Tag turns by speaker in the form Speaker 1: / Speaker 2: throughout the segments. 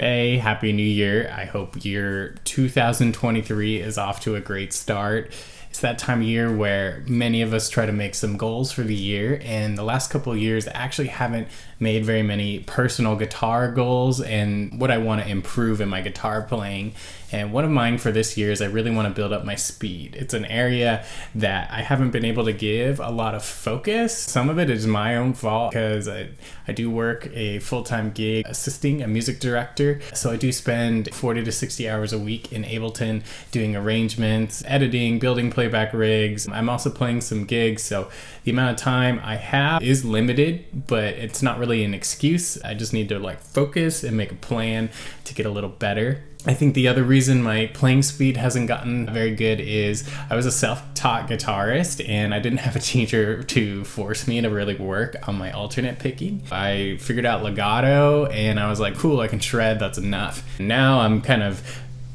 Speaker 1: Hey, Happy New Year. I hope year 2023 is off to a great start. It's that time of year where many of us try to make some goals for the year, and the last couple of years I actually haven't made very many personal guitar goals and what I want to improve in my guitar playing. And one of mine for this year is I really want to build up my speed. It's an area that I haven't been able to give a lot of focus. Some of it is my own fault because I do work a full-time gig assisting a music director. So I do spend 40 to 60 hours a week in Ableton doing arrangements, editing, building playback rigs. I'm also playing some gigs, so the amount of time I have is limited, but it's not really an excuse. I just need to focus and make a plan to get a little better. I think the other reason my playing speed hasn't gotten very good is I was a self-taught guitarist and I didn't have a teacher to force me to really work on my alternate picking. I figured out legato and I was like, cool, I can shred, that's enough. Now I'm kind of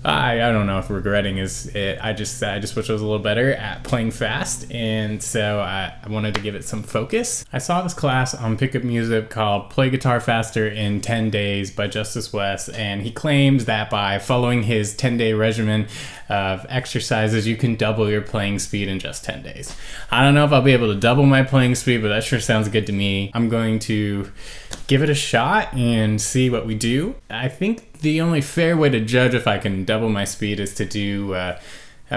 Speaker 1: I don't know if regretting is it. I just wish I was a little better at playing fast, and so I wanted to give it some focus. I saw this class on Pickup Music called Play Guitar Faster in 10 Days by Justus West, and he claims that by following his 10-day regimen of exercises, you can double your playing speed in just 10 days. I don't know if I'll be able to double my playing speed, but that sure sounds good to me. I'm going to give it a shot and see what we do. I think the only fair way to judge if I can double my speed is to do a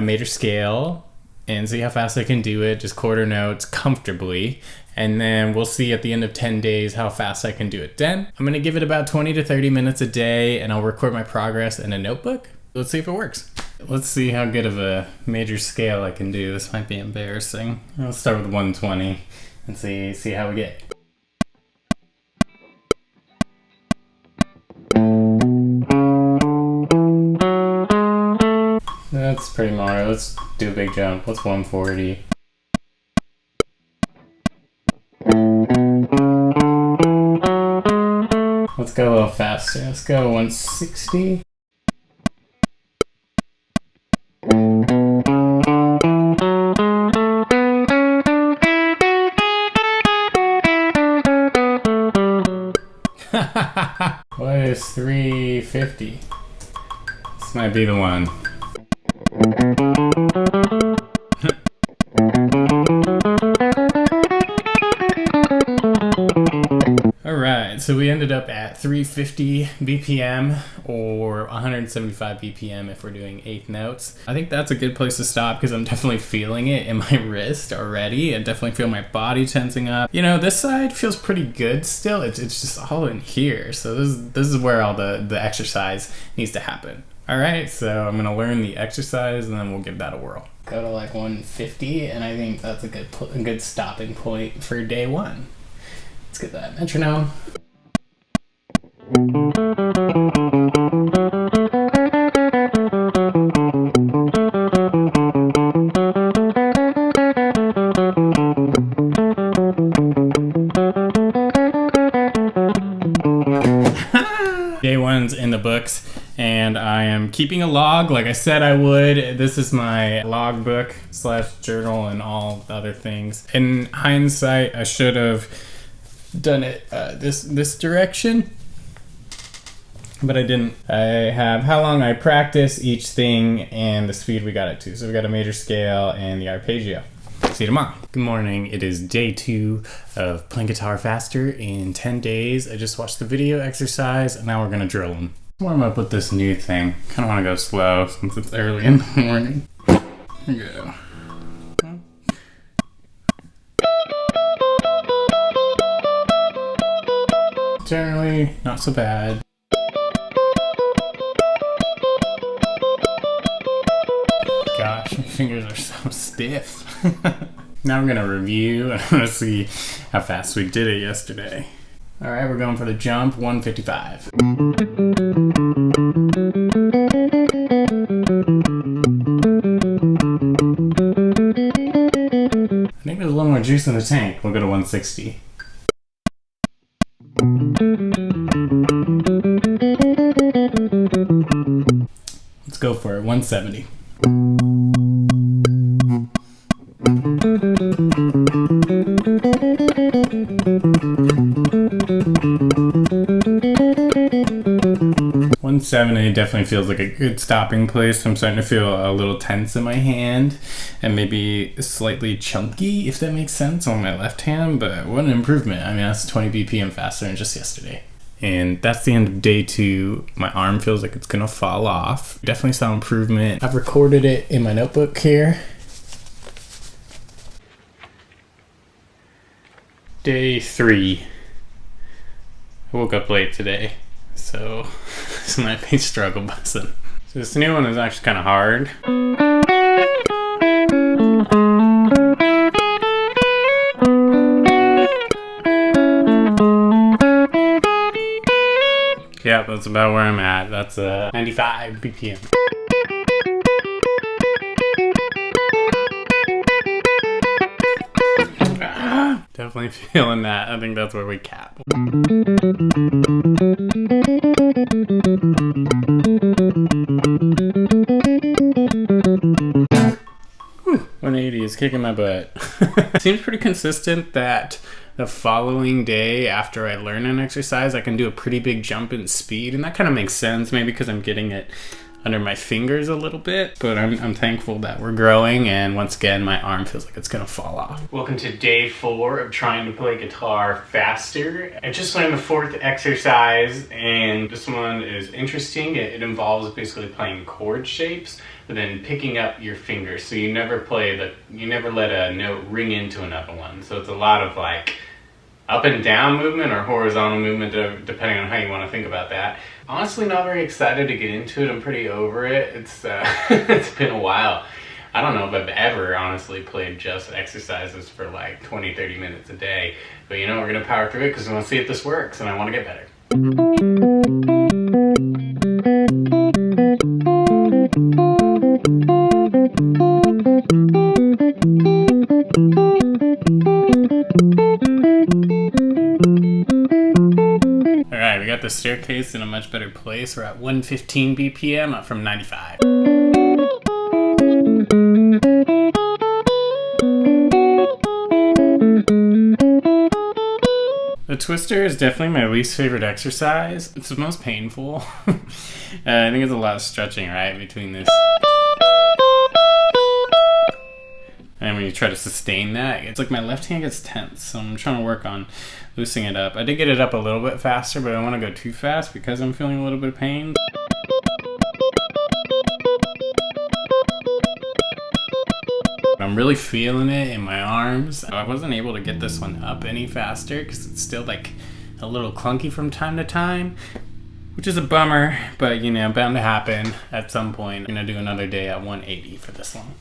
Speaker 1: major scale and see how fast I can do it, just quarter notes comfortably. And then we'll see at the end of 10 days how fast I can do it then. I'm gonna give it about 20 to 30 minutes a day and I'll record my progress in a notebook. Let's see if it works. Let's see how good of a major scale I can do. This might be embarrassing. I'll start with 120 and see how we get. That's pretty Mario. Let's do a big jump. What's 140? Let's go a little faster. Let's go 160. What is 350? This might be the one. Alright, so we ended up at 350 BPM or 175 BPM if we're doing eighth notes. I think that's a good place to stop because I'm definitely feeling it in my wrist already. I definitely feel my body tensing up. You know, this side feels pretty good still. It's just all in here. So this is where all the exercise needs to happen. Alright, so I'm gonna learn the exercise and then we'll give that a whirl. Go to 150 and I think that's a good stopping point for day one. Let's get that metronome. Day one's in the books and I am keeping a log like I said I would. This is my logbook / journal and all the other things. In hindsight, I should have done it this direction, but I didn't. I have how long I practice each thing and the speed we got it to. So we got a major scale and the arpeggio. See you tomorrow. Good morning. It is day 2 of playing guitar faster in 10 days. I just watched the video exercise and now we're gonna drill them. Warm up with this new thing. Kind of want to go slow since it's early in the morning. Here we go. Generally, not so bad. Gosh, my fingers are so stiff. Now we're gonna review and I'm gonna see how fast we did it yesterday. All right, we're going for the jump, 155. I think there's a little more juice in the tank. We'll go to 160. Let's go for it, 170. 170 definitely feels like a good stopping place. I'm starting to feel a little tense in my hand and maybe slightly chunky, if that makes sense, on my left hand, but what an improvement. I mean, that's 20 BPM faster than just yesterday. And that's the end of day 2. My arm feels like it's gonna fall off. Definitely saw improvement. I've recorded it in my notebook here. Day 3. I woke up late today, so this might be struggle busting. So this new one is actually kind of hard. Yeah, that's about where I'm at. That's 95 BPM. Definitely feeling that. I think that's where we cap. Whew, 180 is kicking my butt. Seems pretty consistent that the following day after I learn an exercise, I can do a pretty big jump in speed, and that kind of makes sense, maybe because I'm getting it under my fingers a little bit, but I'm thankful that we're growing, and once again my arm feels like it's gonna fall off. Welcome to day 4 of trying to play guitar faster. I just learned the 4th exercise, and this one is interesting. It involves basically playing chord shapes but then picking up your fingers, so you never let a note ring into another one. So it's a lot of like up and down movement or horizontal movement, depending on how you want to think about that. Honestly, not very excited to get into it. I'm pretty over it. It's it's been a while. I don't know if I've ever honestly played just exercises for like 20-30 minutes a day. But you know, we're gonna power through it because we want to see if this works, and I want to get better. Alright, we got the staircase in a much better place. We're at 115 BPM, up from 95. The twister is definitely my least favorite exercise. It's the most painful. I think it's a lot of stretching, right, between this. And when you try to sustain that, it's like my left hand gets tense, so I'm trying to work on loosening it up. I did get it up a little bit faster, but I don't want to go too fast because I'm feeling a little bit of pain. I'm really feeling it in my arms. I wasn't able to get this one up any faster because it's still like a little clunky from time to time, which is a bummer, but you know, bound to happen at some point. I'm gonna do another day at 180 for this one.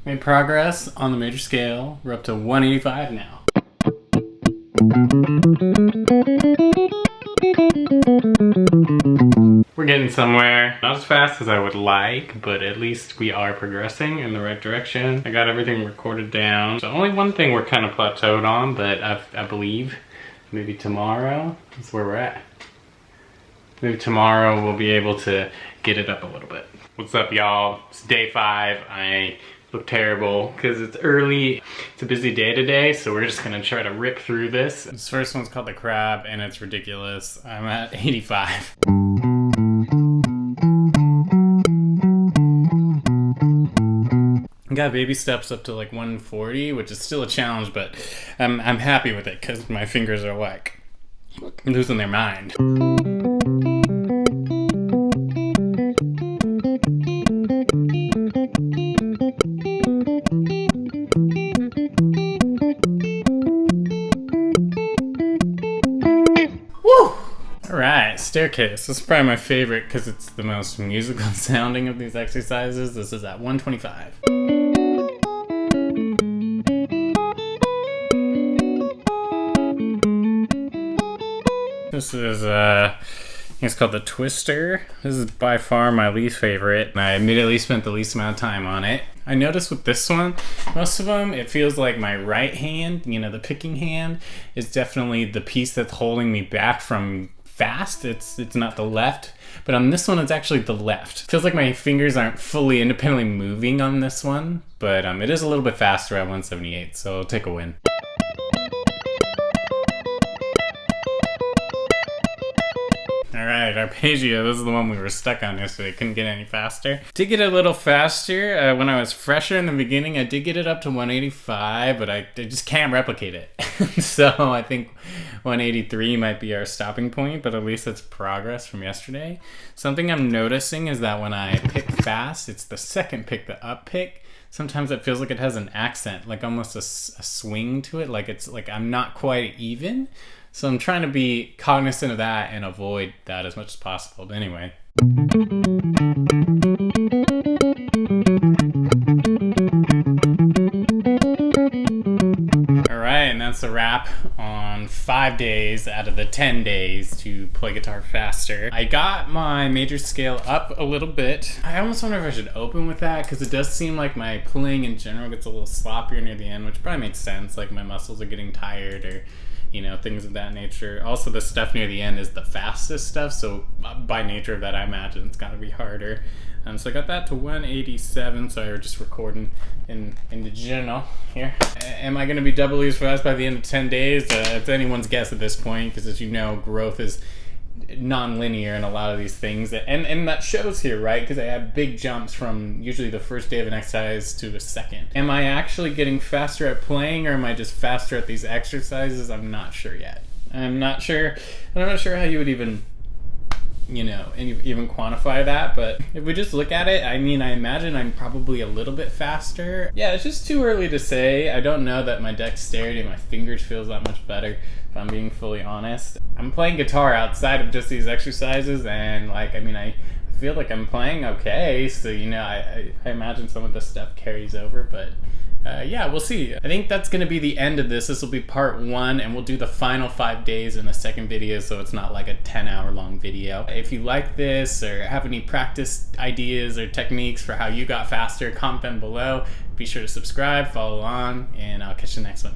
Speaker 1: Made progress on the major scale. We're up to 185 now. We're getting somewhere. Not as fast as I would like, but at least we are progressing in the right direction. I got everything recorded down. So only one thing we're kind of plateaued on, but I believe maybe tomorrow is where we're at. Maybe tomorrow we'll be able to get it up a little bit. What's up, y'all? It's day 5. I look terrible because it's early. It's a busy day today, so we're just gonna try to rip through this. This first one's called the crab, and it's ridiculous. I'm at 85. Got baby steps up to like 140, which is still a challenge, but I'm happy with it because my fingers are like losing their mind. Woo! Alright, staircase. This is probably my favorite because it's the most musical sounding of these exercises. This is at 125. This is, I think it's called the Twister. This is by far my least favorite, and I immediately spent the least amount of time on it. I noticed with this one, most of them, it feels like my right hand, you know, the picking hand, is definitely the piece that's holding me back from fast. It's not the left, but on this one it's actually the left. Feels like my fingers aren't fully independently moving on this one, but it is a little bit faster at 178, so I'll take a win. Alright, arpeggio, this is the one we were stuck on yesterday. Couldn't get any faster. Did get a little faster when I was fresher in the beginning. I did get it up to 185, but I just can't replicate it. So I think 183 might be our stopping point, but at least it's progress from yesterday. Something I'm noticing is that when I pick fast, it's the second pick, the up pick. Sometimes it feels like it has an accent, like almost a swing to it, like it's like I'm not quite even. So I'm trying to be cognizant of that and avoid that as much as possible. But anyway. Alright, and that's a wrap on 5 days out of the 10 days to play guitar faster. I got my major scale up a little bit. I almost wonder if I should open with that, because it does seem like my playing in general gets a little sloppier near the end, which probably makes sense, like my muscles are getting tired or things of that nature. Also, the stuff near the end is the fastest stuff, so by nature of that, I imagine it's got to be harder. So I got that to 187, so I was just recording in the general here. Am I going to be doubly as fast by the end of 10 days? It's anyone's guess at this point, because as you know, growth is non-linear in a lot of these things, and that shows here, right? Because I have big jumps from usually the first day of an exercise to the second. Am I actually getting faster at playing, or am I just faster at these exercises? I'm not sure yet. I'm not sure how you would even even quantify that, but if we just look at it, I mean, I imagine I'm probably a little bit faster. Yeah, it's just too early to say. I don't know that my dexterity and my fingers feels that much better, if I'm being fully honest. I'm playing guitar outside of just these exercises, and I feel like I'm playing okay, so I imagine some of this stuff carries over, but yeah, we'll see. I think that's going to be the end of this. This will be part 1, and we'll do the final 5 days in the second video, so it's not like a 10-hour long video. If you like this or have any practice ideas or techniques for how you got faster, comment them below. Be sure to subscribe, follow along, and I'll catch you next one.